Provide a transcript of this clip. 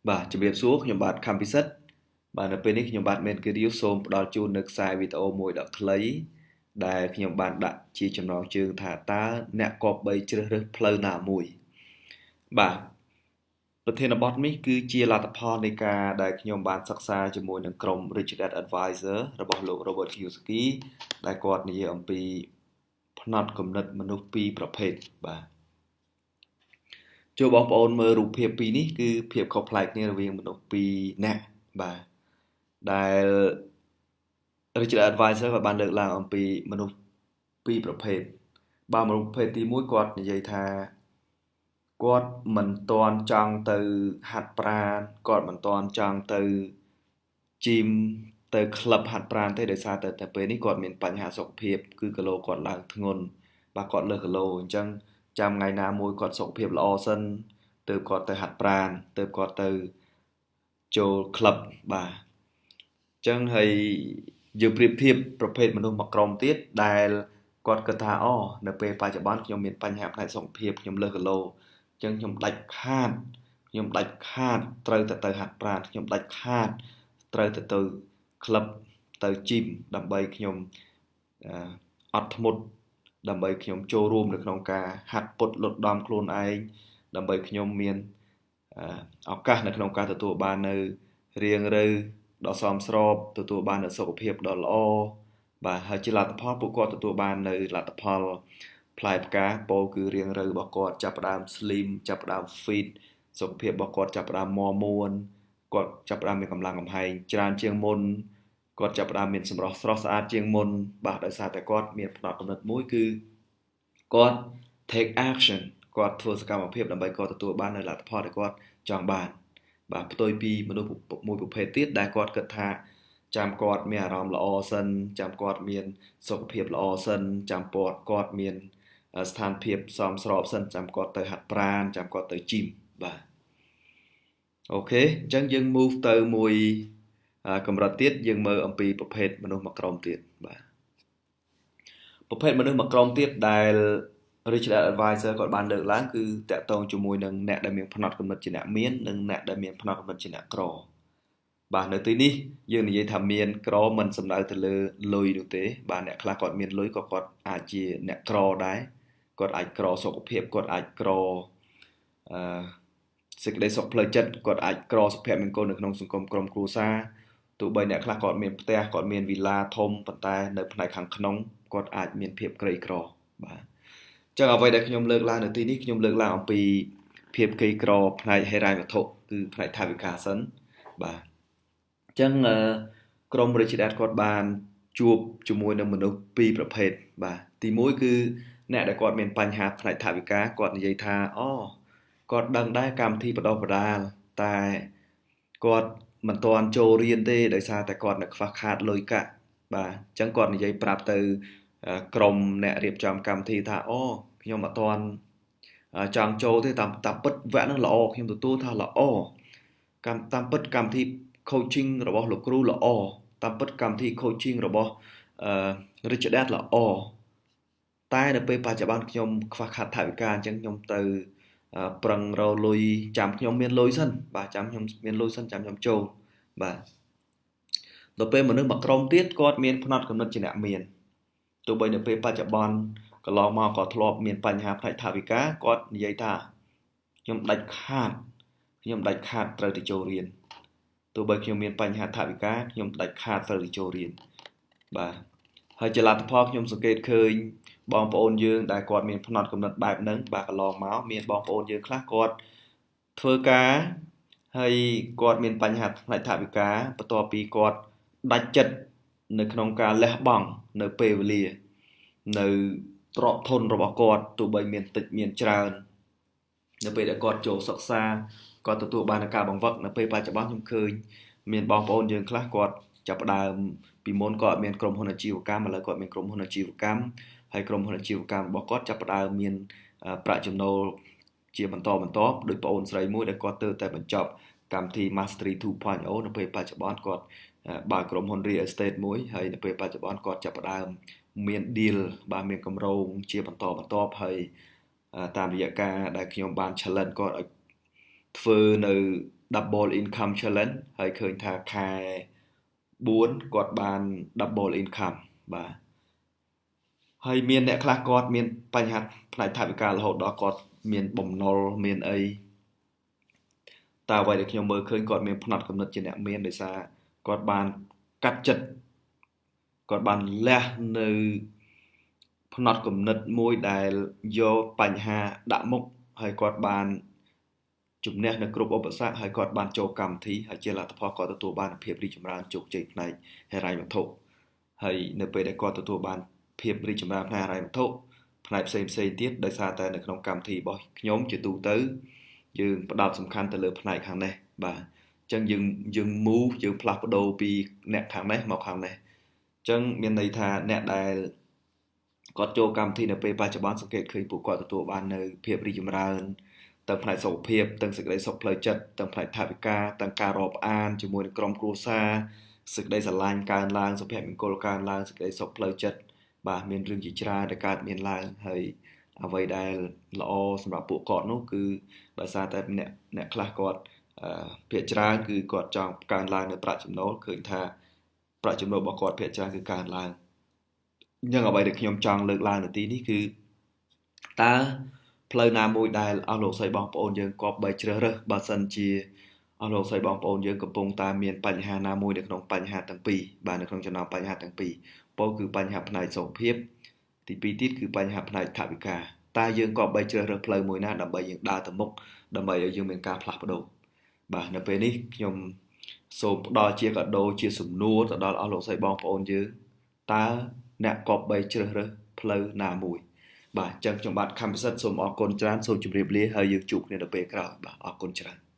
Bàជំរាបសួរខ្ញុំបាទខំពិសិដ្ឋបាទនៅពេលនេះខ្ញុំបាទមានគិរីសូមផ្ដល់ជូននៅខ្សែវីដេអូមួយដ៏ខ្លីដែលខ្ញុំបានដាក់ជាចំណងជើងថាតើអ្នកគប្បីជ្រើសរើសផ្លូវណាមួយបាទប្រធានបទនេះគឺជាលទ្ធផលនៃការដែលខ្ញុំបានសិក្សាជាមួយនឹងក្រុម Rich Dad Advisor របស់លោក Robert Kiyosaki ដែលគាត់និយាយអំពីផ្នត់គំនិតមនុស្សពីរប្រភេទបាទចូលបងប្អូនមើលរូបភាពពីរនេះគឺភាពខុសប្លែកគ្នារវាងមនុស្សពីរនាក់បាទដែល Richard Advisor ក៏បានលើកឡើងអំពីមនុស្សពីរប្រភេទបាទមនុស្សប្រភេទទី1គាត់និយាយថាគាត់មិនទាន់ចង់ទៅហាត់ប្រាណគាត់មិនទាន់ចង់ទៅជីមទៅក្លឹបហាត់ប្រាណទេដោយសារតែពេលនេះគាត់មានបញ្ហាសុខភាពគឺគីឡូគាត់ឡើងធ្ងន់បាទគាត់លើសគីឡូអញ្ចឹងចាំថ្ងៃណាមួយគាត់សុខភាពល្អសិនទើបគាត់ទៅហាត់ប្រាណទើបគាត់ទៅចូលក្លឹបបាទអញ្ចឹងហើយយើងប្រៀបធៀបប្រភេទមនុស្សមួយក្រុមទៀតដែលគាត់គិតថាអូនៅពេលបច្ចុប្បន្នខ្ញុំមានបញ្ហាផ្នែកសុខភាពខ្ញុំលើសគីឡូអញ្ចឹងខ្ញុំដាច់ខាតត្រូវទៅហាត់ប្រាណខ្ញុំដាច់ខាតត្រូវទៅក្លឹបទៅជីមដើម្បីខ្ញុំអត់ធ្មត់ដើម្បីខ្ញុំចូលរួមនៅក្នុងការហាត់ពុតលុតដំខ្លួនឯងដើម្បីខ្ញុំមានឱកាសនៅក្នុងការទទួលបាននៅរាងឬដ៏សមស្របទទួលបាននូវសុខភាពដ៏ល្អបាទហើយជាលទ្ធផលពួកគាត់ទទួលបាននៅលទ្ធផលផ្លែផ្កាពោលគឺរាងរៅរបស់គាត់ចាប់ផ្ដើម slim ចាប់ផ្ដើម fit សុខភាពរបស់គាត់ចាប់ផ្ដើមមាំមួនគាត់ចាប់ផ្ដើមមានកម្លាំងកំហែងច្រើនជាងមុនគាត់ចាប់ផ្ដើមមានសម្រស់ស្រស់ស្អាតជាងមុនបាទដោយសារតែគាត់មានផ្នត់គំនិតមួយគឺគាត់ take action គាត់ធ្វើសកម្មភាពដើម្បីគាត់ទទួលបាននូវលទ្ធផលដែលគាត់ចង់បានបាទផ្ទុយពីមនុស្សមួយប្រភេទទៀតដែលគាត់គិតថាចាំគាត់មានអារម្មណ៍ល្អសិនចាំគាត់មានសុខភាពល្អសិនចាំគាត់មានស្ថានភាពសមស្របសិនចាំគាត់ទៅហាត់ប្រាណចាំគាត់ទៅជីមបាទអូខេអញ្ចឹងយើង move ទៅមួយកម្រិតទៀតយើងមើលអំពីប្រភេទមនុស្សមួយក្រុមទៀតបាទប្រភេទមនុស្សមួយក្រុមទៀតដែល Rich Dad Advisor គាត់បានលើកឡើងគឺតាក់ទងជាមួយនឹងអ្នកដែលមានផ្នត់គំនិតជាអ្នកមាននិងអ្នកដែលមានផ្នត់គំនិតជាអ្នកក្របាទនៅទីនេះយើងនិយាយថាមានក្រមិនសំដៅទៅលើលុយនោះទេបាទអ្នកខ្លះគាត់មានលុយក៏គាត់អាចជាអ្នកក្រដែរគាត់អាចក្រសុខភាពគាត់អាចក្រសេចក្តីសុខផ្លូវចិត្តគាត់អាចក្រសុភមង្គលនៅក្នុងសង្គមក្រុមគ្រួសារទោះបីអ្នកខ្លះគាត់មានផ្ទះគាត់មានវីឡាធំប៉ុន្តែនៅផ្នែកខាងក្នុងគាត់អាចមានភាពក្រីក្របាទអញ្ចឹងអ្វីដែលខ្ញុំលើកឡើងនៅទីនេះខ្ញុំលើកឡើងអំពីភាពក្រីក្រផ្នែកហិរញ្ញវត្ថុគឺផ្នែកថវិកាសិនបាទអញ្ចឹងក្រុម Rich Dad គាត់បានជួបជាមួយនឹងមនុស្សពីរប្រភេទបាទទី1គឺអ្នកដែលគាត់មានបញ្ហាផ្នែកថវិកាគាត់និយាយថាអូគាត់ដឹងដែរកម្មវិធីបណ្ដុះបណ្ដាលតែគាត់មិនទាន់ចូលរៀនទេដោយសារតែគាត់នៅខ្វះខាតលុយកាក់បាទអញ្ចឹងគាត់និយាយប្រាប់ទៅក្រុមអ្នករៀបចំកម្មវិធីថាអូខ្ញុំអត់ទាន់ចង់ចូលទេតាមពិតវគ្គហ្នឹងល្អខ្ញុំទទួលថាល្អតាមពិតកម្មវិធី coaching របស់លោកគ្រូល្អតាមពិតកម្មវិធី coaching របស់ Rich Dad ល្អតែនៅពេលបច្ចុប្បន្នខ្ញុំខ្វះខាតថវិកាអញ្ចឹងខ្ញុំទៅប្រឹងរកលុយចាំខ្ញុំមានលុយសិនបាទចាំខ្ញុំមានលុយសិនចាំខ្ញុំចូលបាទដល់ពេលមនុស្សមួយក្រុមទៀតគាត់មានផ្នត់គំនិតជាអ្នកមានទោះបីនៅពេលបច្ចុប្បន្នកន្លងមកក៏ធ្លាប់មានបញ្ហាផ្នែកថវិកាគាត់និយាយថាខ្ញុំដាច់ខាតត្រូវទៅចូលរៀនទោះបីខ្ញុំមានបញ្ហាថវិកាខ្ញុំដាច់ខាតត្រូវទៅចូលរៀនបាទហើយជាលទ្ធផលខ្ញុំសង្កេតឃើញបងប្អូនយើងដែលគាត់មានផ្នត់គំនិតបែបហ្នឹងបាទកន្លងមកមានបងប្អូនយើងខ្លះគាត់ធ្វើការហើយគាត់មានបញ្ហាផ្នែកថវិកាបន្ទាប់ពីគាត់ដាច់ចិត្តនៅក្នុងការលះបង់នៅពេលវេលានៅទ្រព្យធនរបស់គាត់ទោះបីមានតិចមានច្រើននៅពេលដែលគាត់ចូលសិក្សាគាត់ទទួលបានការបង្វឹកនៅពេលបច្ចុប្បន្នខ្ញុំឃើញមានបងប្អូនយើងខ្លះគាត់ចាប់ផ្ដើមពីមុនគាត់មានក្រុមហ៊ុនអាជីវកម្មឥឡូវគាត់មានក្រុមហ៊ុនអាជីវកម្មហើយក្រុមហ៊ុនអាជីវកម្មរបស់គាត់ចាប់ផ្ដើមមានប្រាក់ចំណូលជាបន្តបន្ទាប់ដោយប្អូនស្រីមួយដែលគាត់ទើបតែបញ្ចប់កម្មវិធី Mastery 2.0 នៅពេលបច្ចុប្បន្នគាត់បើកក្រុមហ៊ុន Real Estate មួយហើយនៅពេលបច្ចុប្បន្នគាត់ចាប់ផ្ដើមមាន deal បាទមានកម្រោងជាបន្តបន្ទាប់ហើយតាមរយៈការដែលខ្ញុំបាន challenge គាត់ឲ្យធ្វើនៅ double income challenge ហើយឃើញថាខែ4គាត់បាន double income បាទហើយមានអ្នកខ្លះគាត់មានបញ្ហាផ្នែកថវិការហូតដល់គាត់មានបំណុលមានអីតែអ្វីដែលខ្ញុំមើលឃើញគាត់មានផ្នត់គំនិតជាអ្នកមានដោយសារគាត់បានកាត់ចិត្តគាត់បានលះនៅផ្នត់គំនិតមួយដែលយកបញ្ហាដាក់មុខហើយគាត់បានជំនះនៅគ្រប់ឧបសគ្គហើយគាត់បានចូលកម្មវិធីហើយជាលទ្ធផលគាត់ទទួលបានភាពរីកចម្រើនជោគជ័យផ្នែកហិរញ្ញវត្ថុហើយនៅពេលដែលគាត់ទទួលបានភាពរីកចម្រើនផ្នែកហិរញ្ញវត្ថុផ្នែកផ្សេងៗទៀតដោយសារតែនៅក្នុងកម្មវិធីរបស់ខ្ញុំជាទូទៅយើងផ្ដោតសំខាន់ទៅលើផ្នែកខាងនេះបាទអញ្ចឹងយើង move យើងផ្លាស់ប្ដូរពីអ្នកខាងនេះមកខាងនេះអញ្ចឹងមានន័យថាអ្នកដែលគាត់ចូលកម្មវិធីនៅពេលបច្ចុប្បន្នសង្កេតឃើញពួកគាត់ទទួលបាននៅភាពរីកចម្រើនទាំងផ្នែកសុខភាពទាំងសេចក្តីសុខផ្លូវចិត្តទាំងផ្នែកថវិកាទាំងការរាប់អានជាមួយនឹងក្រុមគ្រួសារសេចក្តីស្រឡាញ់កើនឡើងសុភមង្គលកើនឡើងសេចក្តីសុខផ្លូវចិត្តបាទមានរឿងជាច្រើនដែលកើតមានឡើងហើយអ្វីដែលល្អសម្រាប់ពួកគាត់នោះគឺដោយសារតែអ្នកខ្លះគាត់ភាគច្រើនគឺគាត់ចង់កើនឡើងនៅប្រាក់ចំណូលឃើញថាប្រាក់ចំណូលរបស់គាត់ភាគច្រើនគឺកើនឡើងអញ្ចឹងអ្វីដែលខ្ញុំចង់លើកឡើងនៅទីនេះគឺតើផ្លូវណាមួយដែលអស់លោកស្រីបងប្អូនយើងគប្បីជ្រើសរើសបើសិនជាអស់លោកស្រីបងប្អូនយើងកំពុងតែមានបញ្ហាណាមួយនៅក្នុងបញ្ហាទាំងពីរបាទនៅក្នុងចំណោមបញ្ហាទាំងពីរពោលគឺបញ្ហាផ្នែកសុខភាពទី2ទៀតគឺបញ្ហាផ្នែកថវិកាតើយើងគប្បីជ្រើសរើសផ្លូវមួយណាដើម្បីយើងដើរទៅមុខដើម្បីឲ្យយើងមានការផ្លាស់ប្ដូរបាទនៅពេលនេះខ្ញុំសូមផ្ដល់ជាកាដូជាសំណួរទៅដល់អស់លោកស្រីបងប្អូនយើងតើអ្នកគប្បីជ្រើសរើសផ្លូវណាមួយបាទអញ្ចឹងខ្ញុំបាទខំពិសិដ្ឋសូមអរគុណច្រើនសូមជម្រាបលាហើយយើងជួបគ្នានៅពេលក្រោយបាទអរគុណច្រើន